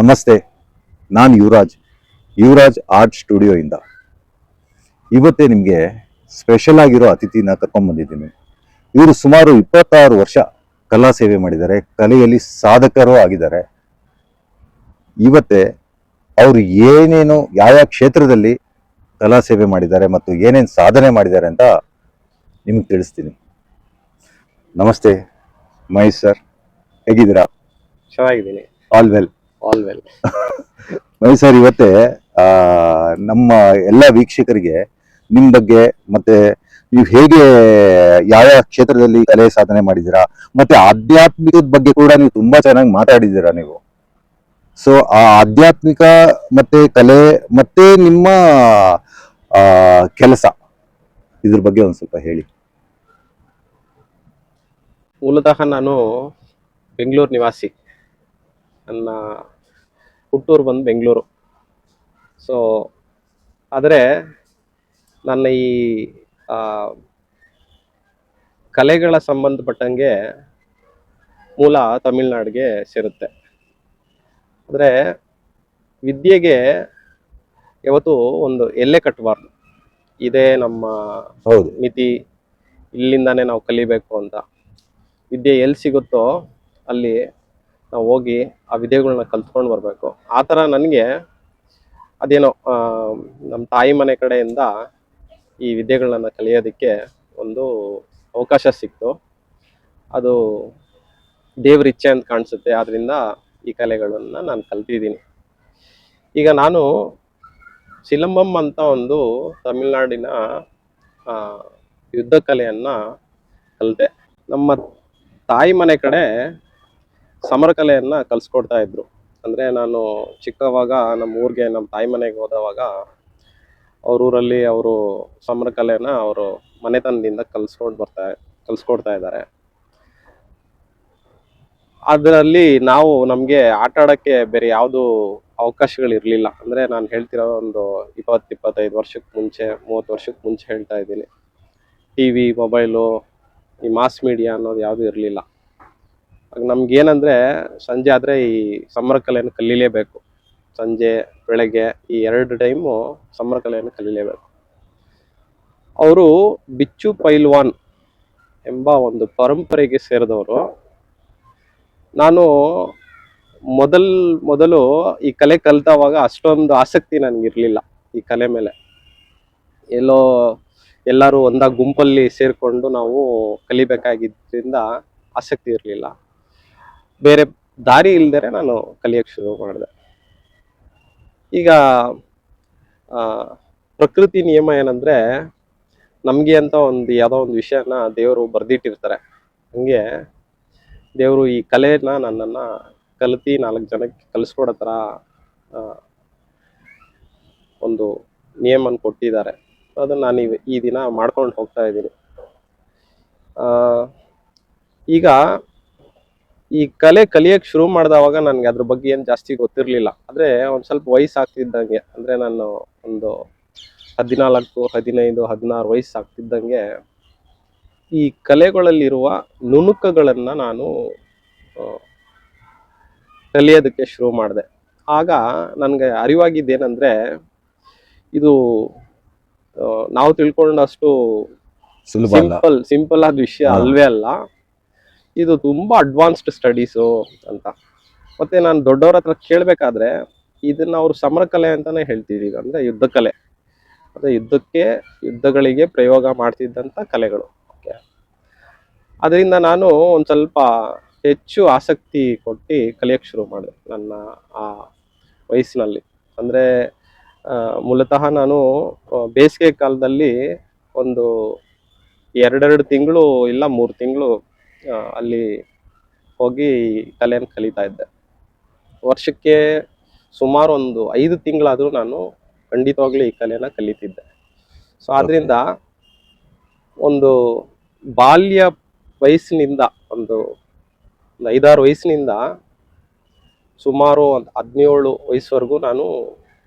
ನಮಸ್ತೆ, ನಾನು ಯುವರಾಜ್ ಆರ್ಟ್ ಸ್ಟುಡಿಯೋಯಿಂದ ಇವತ್ತೇ ನಿಮಗೆ ಸ್ಪೆಷಲ್ ಆಗಿರೋ ಅತಿಥಿನ ಕರ್ಕೊಂಡ್ಬಂದಿದ್ದೀನಿ. ಇವರು ಸುಮಾರು 26 ವರ್ಷ ಕಲಾ ಸೇವೆ ಮಾಡಿದ್ದಾರೆ, ಕಲೆಯಲ್ಲಿ ಸಾಧಕರೂ ಆಗಿದ್ದಾರೆ. ಇವತ್ತೇ ಅವರು ಏನೇನು ಯಾವ ಕ್ಷೇತ್ರದಲ್ಲಿ ಕಲಾ ಸೇವೆ ಮಾಡಿದ್ದಾರೆ ಮತ್ತು ಏನೇನು ಸಾಧನೆ ಮಾಡಿದ್ದಾರೆ ಅಂತ ನಿಮಗೆ ತಿಳಿಸ್ತೀನಿ. ನಮಸ್ತೆ ಮಹೇಶ್ ಸರ್, ಹೇಗಿದ್ದೀರಾ? ಚೆನ್ನಾಗಿದ್ದೀನಿ. All well. ಮಹೇಶ್ ಸರ್, ಇವತ್ತೇ ನಮ್ಮ ಎಲ್ಲ ವೀಕ್ಷಕರಿಗೆ ನಿಮ್ಮ ಬಗ್ಗೆ ಮತ್ತೆ ನೀವು ಹೇಗೆ ಯಾವ ಕ್ಷೇತ್ರದಲ್ಲಿ ಕಲೆ ಸಾಧನೆ ಮಾಡಿದ್ದೀರಾ ಮತ್ತೆ ಆಧ್ಯಾತ್ಮಿಕದ ಬಗ್ಗೆ ಕೂಡ ನೀವು ತುಂಬಾ ಚೆನ್ನಾಗಿ ಮಾತಾಡಿದ್ದೀರಾ ನೀವು. ಸೊ ಆ ಆಧ್ಯಾತ್ಮಿಕ ಮತ್ತೆ ಕಲೆ ಮತ್ತೆ ನಿಮ್ಮ ಕೆಲಸ ಇದ್ರ ಬಗ್ಗೆ ಒಂದು ಸ್ವಲ್ಪ ಹೇಳಿ. ಮೂಲತಃ ನಾನು ಬೆಂಗಳೂರು ನಿವಾಸಿ. ನನ್ನ ಹುಟ್ಟೂರು ಬಂದು ಬೆಂಗಳೂರು. ಸೊ ಆದರೆ ನನ್ನ ಈ ಕಲೆಗಳ ಸಂಬಂಧಪಟ್ಟಂಗೆ ಮೂಲ ತಮಿಳ್ನಾಡಿಗೆ ಸೇರುತ್ತೆ. ಆದರೆ ವಿದ್ಯೆಗೆ ಯಾವತ್ತೂ ಒಂದು ಎಲ್ಲೆ ಕಟ್ಟಬಾರ್ದು. ಇದೇ ನಮ್ಮ ಮಿತಿ, ಇಲ್ಲಿಂದಾನೇ ನಾವು ಕಲಿಬೇಕು ಅಂತ. ವಿದ್ಯೆ ಎಲ್ಲಿ ಸಿಗುತ್ತೋ ಅಲ್ಲಿ ನಾವು ಹೋಗಿ ಆ ವಿದ್ಯೆಗಳನ್ನ ಕಲ್ತ್ಕೊಂಡು ಬರಬೇಕು. ಆ ಥರ ನನಗೆ ಅದೇನೋ ನಮ್ಮ ತಾಯಿ ಮನೆ ಕಡೆಯಿಂದ ಈ ವಿದ್ಯೆಗಳನ್ನ ಕಲಿಯೋದಕ್ಕೆ ಒಂದು ಅವಕಾಶ ಸಿಕ್ತು. ಅದು ದೇವ್ರ ಇಚ್ಛೆ ಅಂತ ಕಾಣಿಸುತ್ತೆ. ಆದ್ದರಿಂದ ಈ ಕಲೆಗಳನ್ನು ನಾನು ಕಲ್ತಿದ್ದೀನಿ. ಈಗ ನಾನು ಸಿಲಂಬಂ ಅಂತ ಒಂದು ತಮಿಳ್ನಾಡಿನ ಯುದ್ಧ ಕಲೆಯನ್ನು ಕಲಿತೆ. ನಮ್ಮ ತಾಯಿ ಮನೆ ಕಡೆ ಸಮರ ಕಲೆಯನ್ನು ಕಲಿಸ್ಕೊಡ್ತಾ ಇದ್ರು. ಅಂದರೆ ನಾನು ಚಿಕ್ಕವಾಗ ನಮ್ಮ ಊರಿಗೆ, ನಮ್ಮ ತಾಯಿ ಮನೆಗೆ ಹೋದವಾಗ ಊರಲ್ಲಿ ಅವರು ಸಮರ ಕಲೆನ ಅವರು ಮನೆತನದಿಂದ ಕಲಿಸ್ಕೊಡ್ತಾ ಇದ್ದಾರೆ. ಅದರಲ್ಲಿ ನಮಗೆ ಆಟ ಆಡೋಕ್ಕೆ ಬೇರೆ ಯಾವುದು ಅವಕಾಶಗಳಿರಲಿಲ್ಲ. ಅಂದರೆ ನಾನು ಹೇಳ್ತಿರೋ ಒಂದು 20-25 ವರ್ಷಕ್ಕೆ ಮುಂಚೆ, 30 ವರ್ಷಕ್ಕೆ ಮುಂಚೆ ಹೇಳ್ತಾ ಇದ್ದೀನಿ. TV, ಮೊಬೈಲು, ಈ ಮಾಸ್ ಮೀಡಿಯಾ ಅನ್ನೋದು ಯಾವುದೂ ಇರಲಿಲ್ಲ. ನಮ್ಗೇನಂದರೆ ಸಂಜೆ ಆದರೆ ಈ ಸಮರ ಕಲೆಯನ್ನು ಕಲೀಲೇಬೇಕು. ಸಂಜೆ ಬೆಳಗ್ಗೆ ಈ 2 ಟೈಮು ಸಮರ ಕಲೆಯನ್ನು ಕಲೀಲೇಬೇಕು. ಅವರು ಬಿಚ್ಚು ಪೈಲ್ವಾನ್ ಎಂಬ ಒಂದು ಪರಂಪರೆಗೆ ಸೇರಿದವರು. ನಾನು ಮೊದಲು ಈ ಕಲೆ ಕಲಿತವಾಗ ಅಷ್ಟೊಂದು ಆಸಕ್ತಿ ನನಗಿರಲಿಲ್ಲ ಈ ಕಲೆ ಮೇಲೆ. ಎಲ್ಲರೂ ಒಂದಾಗ ಗುಂಪಲ್ಲಿ ಸೇರಿಕೊಂಡು ನಾವು ಕಲಿಬೇಕಾಗಿದ್ದರಿಂದ ಆಸಕ್ತಿ ಇರಲಿಲ್ಲ. ಬೇರೆ ದಾರಿ ಇಲ್ದರೆ ನಾನು ಕಲಿಯೋಕ್ಕೆ ಶುರು ಮಾಡಿದೆ. ಈಗ ಪ್ರಕೃತಿ ನಿಯಮ ಏನಂದರೆ, ನಮಗೆ ಅಂತ ಯಾವುದೋ ಒಂದು ವಿಷಯನ ದೇವರು ಬರೆದಿಟ್ಟಿರ್ತಾರೆ. ಹಂಗೆ ದೇವರು ಈ ಕಲೆನ ನನ್ನನ್ನು ಕಲಿತು 4 ಜನಕ್ಕೆ ಕಲಿಸ್ಕೊಡೋ ಥರ ಒಂದು ನಿಯಮನ ಕೊಟ್ಟಿದ್ದಾರೆ. ಅದನ್ನು ನಾನು ಈ ದಿನ ಮಾಡ್ಕೊಂಡು ಹೋಗ್ತಾ ಇದ್ದೀನಿ. ಈಗ ಈ ಕಲೆ ಕಲಿಯೋಕ್ಕೆ ಶುರು ಮಾಡಿದವಾಗ ನನಗೆ ಅದ್ರ ಬಗ್ಗೆ ಏನು ಜಾಸ್ತಿ ಗೊತ್ತಿರಲಿಲ್ಲ. ಆದರೆ ಒಂದು ಸ್ವಲ್ಪ ವಯಸ್ಸಾಗ್ತಿದ್ದಂಗೆ, ಅಂದರೆ ನಾನು ಒಂದು 14, 15, 16 ವಯಸ್ಸಾಗ್ತಿದ್ದಂಗೆ ಈ ಕಲೆಗಳಲ್ಲಿರುವ ನುಣುಕುಗಳನ್ನು ನಾನು ಕಲಿಯೋದಕ್ಕೆ ಶುರು ಮಾಡಿದೆ. ಆಗ ನನಗೆ ಅರಿವಾಗಿದ್ದೇನೆಂದರೆ, ಇದು ನಾವು ತಿಳ್ಕೊಂಡಷ್ಟು ಸಿಂಪಲ್ ಆದ ವಿಷಯ ಅಲ್ವೇ ಅಲ್ಲ. ಇದು ತುಂಬ ಅಡ್ವಾನ್ಸ್ಡ್ ಸ್ಟಡೀಸು ಅಂತ. ಮತ್ತೆ ನಾನು ದೊಡ್ಡವ್ರ ಹತ್ರ ಕೇಳಬೇಕಾದ್ರೆ ಇದನ್ನ ಅವರು ಸಮರ ಕಲೆ ಅಂತಾನೆ ಹೇಳ್ತಿದ್ದೀವಿ. ಅಂದರೆ ಯುದ್ಧ ಕಲೆ, ಅಂದರೆ ಯುದ್ಧಗಳಿಗೆ ಪ್ರಯೋಗ ಮಾಡ್ತಿದ್ದಂಥ ಕಲೆಗಳು. ಅದರಿಂದ ನಾನು ಒಂದು ಸ್ವಲ್ಪ ಹೆಚ್ಚು ಆಸಕ್ತಿ ಕೊಟ್ಟು ಕಲಿಯೋಕ್ಕೆ ಶುರು ಮಾಡಿದೆ ನನ್ನ ಆ ವಯಸ್ಸಿನಲ್ಲಿ. ಅಂದರೆ ಮೂಲತಃ ನಾನು ಬೇಸಿಗೆ ಕಾಲದಲ್ಲಿ ಒಂದು 2 ತಿಂಗಳು ಇಲ್ಲ 3 ತಿಂಗಳು ಅಲ್ಲಿ ಹೋಗಿ ಕಲೆಯನ್ನು ಕಲಿತಾ ಇದ್ದೆ. ವರ್ಷಕ್ಕೆ ಸುಮಾರು ಒಂದು 5 ತಿಂಗಳಾದರೂ ನಾನು ಖಂಡಿತವಾಗ್ಲೂ ಈ ಕಲೆನ ಕಲಿತಿದ್ದೆ. ಸೊ ಆದ್ದರಿಂದ ಒಂದು ಬಾಲ್ಯ ವಯಸ್ಸಿನಿಂದ ಒಂದು 5-6 ವಯಸ್ಸಿನಿಂದ ಸುಮಾರು ಒಂದು 17 ವಯಸ್ಸುವರೆಗೂ ನಾನು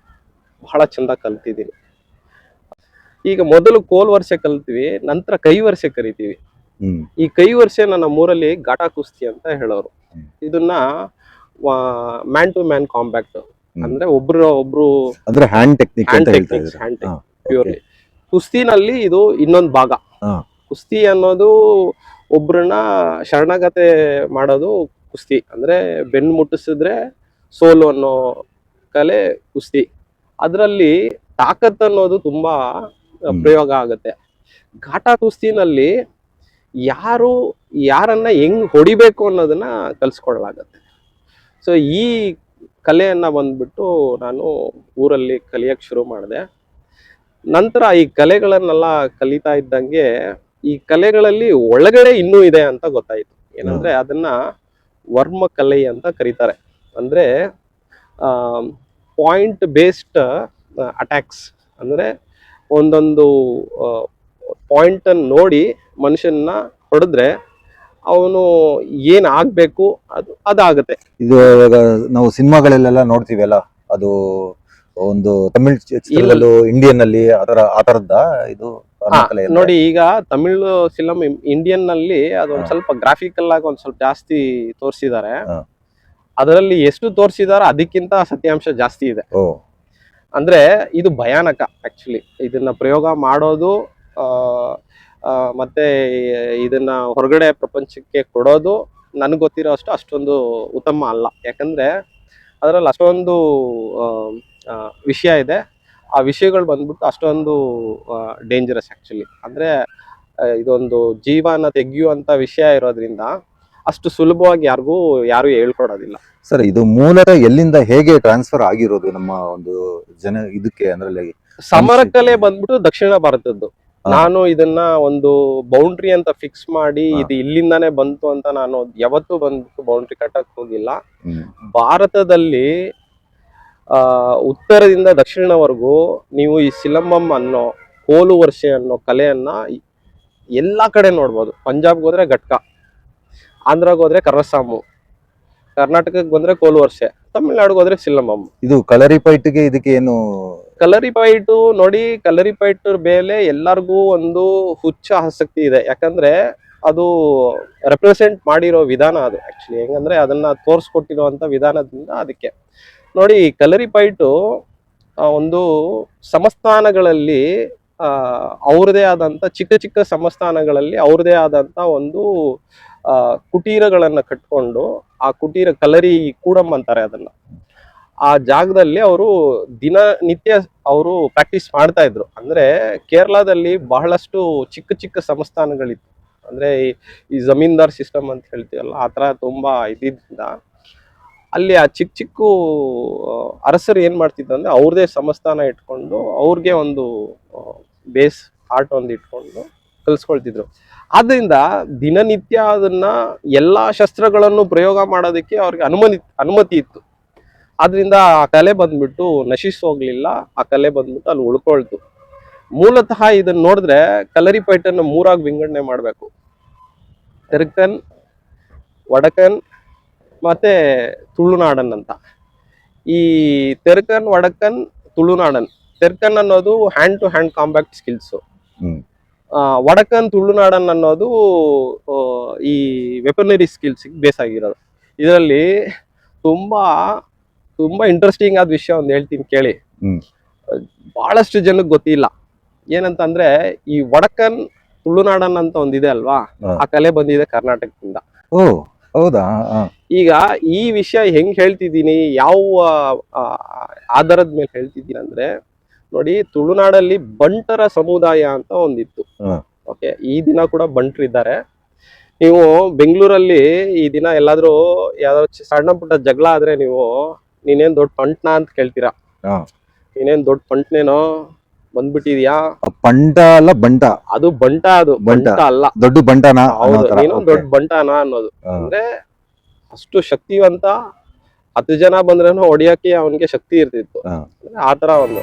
ಬಹಳ ಚೆಂದ ಕಲ್ತಿದ್ದೀನಿ. ಈಗ ಮೊದಲು ಕೋಲ್ ವರ್ಷ ಕಲ್ತೀವಿ, ನಂತರ ಕೈ ವರ್ಷ ಕರಿತೀವಿ. ಈ ಕೈ ವರ್ಷ ನಮ್ಮ ಊರಲ್ಲಿ ಗಾಟಾ ಕುಸ್ತಿ ಅಂತ ಹೇಳೋರು. ಇದನ್ನ ಮ್ಯಾನ್ ಟು ಮ್ಯಾನ್ ಕಾಂಬ್ಯಾಕ್ಟ್, ಅಂದ್ರೆ ಒಬ್ರು ಅಂದ್ರೆ ಹ್ಯಾಂಡ್ ಟೆಕ್ನಿಕ್ ಹ್ಯಾಂಡ್ ಅಂತ ಹೇಳ್ತಾ ಟೆಕ್ನಿಕ್ಸ್, ಇದ್ದಾರೆ. Hand technique purely. ಕುಸ್ತಿನಲ್ಲಿ ಇದು ಇನ್ನೊಂದು ಭಾಗ. ಹಾ. ಕುಸ್ತಿ ಅನ್ನೋದು ಒಬ್ರನ್ನ ಶರಣಾಗತೆ ಮಾಡೋದು ಕುಸ್ತಿ, ಅಂದ್ರೆ ಬೆನ್ನು ಮುಟ್ಟಿಸಿದ್ರೆ ಸೋಲು ಅನ್ನೋ ಕಲೆ ಕುಸ್ತಿ. ಅದರಲ್ಲಿ ತಾಕತ್ ಅನ್ನೋದು ತುಂಬಾ ಪ್ರಯೋಗ ಆಗುತ್ತೆ. ಘಾಟ ಕುಸ್ತಿನಲ್ಲಿ ಯಾರನ್ನ ಹೆಂಗ್ ಹೊಡಿಬೇಕು ಅನ್ನೋದನ್ನ ಕಲ್ಸ್ಕೊಡ್ಲಾಗತ್ತೆ. ಸೊ ಈ ಕಲೆಯನ್ನ ಬಂದ್ಬಿಟ್ಟು ನಾನು ಊರಲ್ಲಿ ಕಲಿಯಕ್ ಶುರು ಮಾಡಿದೆ. ನಂತರ ಈ ಕಲೆಗಳನ್ನೆಲ್ಲ ಕಲಿತಾ ಇದ್ದಂಗೆ ಈ ಕಲೆಗಳಲ್ಲಿ ಒಳಗಡೆ ಇನ್ನೂ ಇದೆ ಅಂತ ಗೊತ್ತಾಯ್ತು. ಏನಂದ್ರೆ ಅದನ್ನ ವರ್ಮ ಕಲೆ ಅಂತ ಕರೀತಾರೆ. ಅಂದ್ರೆ ಪಾಯಿಂಟ್ ಬೇಸ್ಡ್ ಅಟ್ಯಾಕ್ಸ್, ಅಂದ್ರೆ ಒಂದೊಂದು ಪಾಯಿಂಟ್ ಅನ್ನು ನೋಡಿ ಮನುಷ್ಯನ ಹೊಡೆದ್ರೆ ಅವನು ಏನ್ ಆಗ್ಬೇಕು ಅದಾಗುತ್ತೆ. ಇದು ಇವಾಗ ನಾವು ಸಿನಿಮಾಗಳಲ್ಲೆಲ್ಲ ನೋಡ್ತೀವಲ್ಲ, ಅದು ಒಂದು ತಮಿಳ್ ಚಿತ್ರದಲ್ಲೂ ಇಂಡಿಯನ್ ಅಲ್ಲಿ ಆತರದ್ದ ಇದು ವರ್ಮಕಲೆ ಅಂದ್ರೆ? ನೋಡಿ, ಈಗ ತಮಿಳ್ ಫಿಲಂ ಇಂಡಿಯನ್ ನಲ್ಲಿ ಅದೊಂದ್ ಸ್ವಲ್ಪ ಗ್ರಾಫಿಕಲ್ ಆಗಿ ಒಂದ್ ಸ್ವಲ್ಪ ಜಾಸ್ತಿ ತೋರಿಸಿದ್ದಾರೆ. ಅದರಲ್ಲಿ ಎಷ್ಟು ತೋರಿಸಿದಾರೋ ಅದಕ್ಕಿಂತ ಸತ್ಯಾಂಶ ಜಾಸ್ತಿ ಇದೆ. ಅಂದ್ರೆ ಇದು ಭಯಾನಕ ಆಕ್ಚುಲಿ. ಇದನ್ನ ಪ್ರಯೋಗ ಮಾಡೋದು ಮತ್ತೆ ಇದನ್ನ ಹೊರಗಡೆ ಪ್ರಪಂಚಕ್ಕೆ ಕೊಡೋದು ನನಗೆ ಗೊತ್ತಿರೋ ಅಷ್ಟೊಂದು ಉತ್ತಮ ಅಲ್ಲ. ಯಾಕಂದ್ರೆ ಅದರಲ್ಲಿ ಅಷ್ಟೊಂದು ವಿಷಯ ಇದೆ. ಆ ವಿಷಯಗಳು ಬಂದ್ಬಿಟ್ಟು ಅಷ್ಟೊಂದು ಡೇಂಜರಸ್ ಆಕ್ಚುಲಿ. ಅಂದ್ರೆ ಇದೊಂದು ಜೀವನ ತೆಗೆಯುವಂತ ವಿಷಯ ಇರೋದ್ರಿಂದ ಅಷ್ಟು ಸುಲಭವಾಗಿ ಯಾರು ಹೇಳ್ಕೊಡೋದಿಲ್ಲ. ಸರ್, ಇದು ಮೂಲತಃ ಎಲ್ಲಿಂದ ಹೇಗೆ ಟ್ರಾನ್ಸ್ಫರ್ ಆಗಿರೋದು ನಮ್ಮ ಒಂದು ಇದಕ್ಕೆ, ಅಂದ್ರೆ ಸಮರಕಲೆ ಬಂದ್ಬಿಟ್ಟು ದಕ್ಷಿಣ ಭಾರತದ್ದು. ನಾನು ಇದನ್ನ ಒಂದು ಬೌಂಡ್ರಿ ಅಂತ ಫಿಕ್ಸ್ ಮಾಡಿ ಇದು ಇಲ್ಲಿಂದಾನೇ ಬಂತು ಅಂತ ನಾನು ಯಾವತ್ತೂ ಬಂದ್ಬಿಟ್ಟು ಬೌಂಡ್ರಿ ಕಟ್ಟಕ್ ಹೋಗಿಲ್ಲ. ಭಾರತದಲ್ಲಿ ಉತ್ತರದಿಂದ ದಕ್ಷಿಣವರೆಗೂ ನೀವು ಈ ಸಿಲಂಬಂ ಅನ್ನೋ ಕೋಲು ವರ್ಷೆ ಅನ್ನೋ ಕಲೆಯನ್ನ ಎಲ್ಲಾ ಕಡೆ ನೋಡ್ಬೋದು. ಪಂಜಾಬ್ಗೆ ಹೋದ್ರೆ ಘಟ್ಕ, ಆಂಧ್ರಾಗ್ ಹೋದ್ರೆ ಕರ್ರಸಾಮು, ಕರ್ನಾಟಕಕ್ಕೆ ಬಂದ್ರೆ ಕೋಲು ವರ್ಷೆ, ತಮಿಳ್ನಾಡಿಗೆ ಹೋದ್ರೆ ಸಿಲಂಬಂ. ಇದು ಕಲರಿಪೈಟ್ಗೆ ಇದಕ್ಕೆ ಏನು? ಕಲರಿಪೈಟು ನೋಡಿ, ಕಲರಿಪೈಟ್ ಮೇಲೆ ಎಲ್ಲರಿಗೂ ಒಂದು ಹುಚ್ಚ ಆಸಕ್ತಿ ಇದೆ. ಯಾಕಂದ್ರೆ ಅದು ರೆಪ್ರೆಸೆಂಟ್ ಮಾಡಿರೋ ವಿಧಾನ ಅದು ಆಕ್ಚುಲಿ. ಹೆಂಗಂದ್ರೆ ಅದನ್ನ ತೋರ್ಸ್ಕೊಟ್ಟಿರುವಂತ ವಿಧಾನದಿಂದ ಅದಕ್ಕೆ ನೋಡಿ, ಕಲರಿಪೈಟು ಒಂದು ಸಂಸ್ಥಾನಗಳಲ್ಲಿ ಅವ್ರದೇ ಆದಂತ ಚಿಕ್ಕ ಸಂಸ್ಥಾನಗಳಲ್ಲಿ ಅವ್ರದೇ ಆದಂತ ಒಂದು ಕುಟೀರಗಳನ್ನ ಕಟ್ಕೊಂಡು, ಆ ಕುಟೀರ ಕಲರಿ ಕೂಡಂ ಅಂತಾರೆ ಅದನ್ನ, ಆ ಜಾಗದಲ್ಲಿ ಅವರು ದಿನನಿತ್ಯ ಅವರು ಪ್ರಾಕ್ಟೀಸ್ ಮಾಡ್ತಾ ಇದ್ರು. ಅಂದ್ರೆ ಕೇರಳದಲ್ಲಿ ಬಹಳಷ್ಟು ಚಿಕ್ಕ ಸಂಸ್ಥಾನಗಳಿತ್ತು. ಅಂದ್ರೆ ಈ ಜಮೀನ್ದಾರ್ ಸಿಸ್ಟಮ್ ಅಂತ ಹೇಳ್ತೀವಲ್ಲ, ಆ ತರ ತುಂಬಾ ಇದ್ದಿದ್ರಿಂದ ಅಲ್ಲಿ ಆ ಚಿಕ್ಕ ಅರಸರು ಏನ್ ಮಾಡ್ತಿದ್ರು ಅಂದ್ರೆ ಅವ್ರದೇ ಸಂಸ್ಥಾನ ಇಟ್ಕೊಂಡು ಅವ್ರಿಗೆ ಒಂದು ಬೇಸ್ ಆರ್ಟ್ ಒಂದು ಇಟ್ಕೊಂಡು ಕಲ್ಸ್ಕೊಳ್ತಿದ್ರು. ಆದ್ರಿಂದ ದಿನನಿತ್ಯ ಅದನ್ನ ಎಲ್ಲಾ ಶಸ್ತ್ರಗಳನ್ನು ಪ್ರಯೋಗ ಮಾಡೋದಕ್ಕೆ ಅವ್ರಿಗೆ ಅನುಮತಿ ಇತ್ತು. ಆದ್ರಿಂದ ಆ ಕಲೆ ಬಂದ್ಬಿಟ್ಟು ನಶಿಸ್ ಹೋಗ್ಲಿಲ್ಲ. ಆ ಕಲೆ ಬಂದ್ಬಿಟ್ಟು ಅಲ್ಲಿ ಉಳ್ಕೊಳ್ತು. ಮೂಲತಃ ಇದನ್ನ ನೋಡಿದ್ರೆ ಕಲರಿಪೈಟ್ ಅನ್ನು ಮೂರಾಗಿ ವಿಂಗಡಣೆ ಮಾಡ್ಬೇಕು: ತೆರಕನ್, ವಡಕನ್ ಮತ್ತೆ ತುಳುನಾಡನ್ ಅಂತ. ಈ ತೆರಕನ್, ವಡಕನ್, ತುಳುನಾಡನ್. ತೆರಕನ್ ಅನ್ನೋದು hand to hand combat skills. Vadakkan, Tulunadan ಅನ್ನೋದು ಈ ವೆಪನರಿ ಸ್ಕಿಲ್ಸ್ ಬೇಸ್ ಆಗಿರೋದು. ಇದರಲ್ಲಿ ತುಂಬಾ ಇಂಟ್ರೆಸ್ಟಿಂಗ್ ಆದ ವಿಷಯ ಒಂದು ಹೇಳ್ತೀನಿ ಕೇಳಿ. ಬಹಳಷ್ಟು ಜನಕ್ಕೆ ಗೊತ್ತಿಲ್ಲ. ಏನಂತಂದ್ರೆ ಈ ವಡಕನ್ ತುಳುನಾಡನ್ ಅಂತ ಒಂದಿದೆ ಅಲ್ವಾ, ಆ ಕಲೆ ಬಂದಿದೆ ಕರ್ನಾಟಕದಿಂದ. ಹೌದಾ? ಈಗ ಈ ವಿಷಯ ಹೆಂಗ್ ಹೇಳ್ತಿದ್ದೀನಿ, ಯಾವ ಆಧಾರದ ಮೇಲೆ ಹೇಳ್ತಿದ್ದೀನಿ ಅಂದ್ರೆ, ನೋಡಿ, ತುಳುನಾಡಲ್ಲಿ ಬಂಟರ ಸಮುದಾಯ ಅಂತ ಒಂದಿತ್ತು. ಓಕೆ, ಈ ದಿನ ಕೂಡ ಬಂಟರಿದ್ದಾರೆ. ನೀವು ಬೆಂಗಳೂರಲ್ಲಿ ಈ ದಿನ ಎಲ್ಲಾದ್ರೂ ಯಾವ್ದಾದ್ರು ಸಣ್ಣ ಪುಟ್ಟ ಜಗಳ ಆದ್ರೆ ನೀನೇನ್ ದೊಡ್ಡ ಪಂಟ್ನ ಅಂತ ಕೇಳ್ತೀರಾ. ನೀನೇನ್ ದೊಡ್ಡ ಪಂಟ್ನೇನೋ ಬಂದ್ಬಿಟ್ಟಿದ್ಯಾ? ಪಂಟ ಅಲ್ಲ, ಬಂಟ. ಅದು ಬಂಟ, ಅದು ಬಂಟ ಅಲ್ಲ, ದೊಡ್ಡ ಬಂಟನ. ಹೌದು, ನೀನು ದೊಡ್ಡ ಬಂಟನ ಅನ್ನೋದು. ಅಂದ್ರೆ ಅಷ್ಟು ಶಕ್ತಿವಂತ. 10 ಜನ ಬಂದ್ರೇನು ಹೊಡಿಯಕ್ಕೆ ಅವನಿಗೆ ಶಕ್ತಿ ಇರ್ತಿತ್ತು. ಆತರ ಒಂದು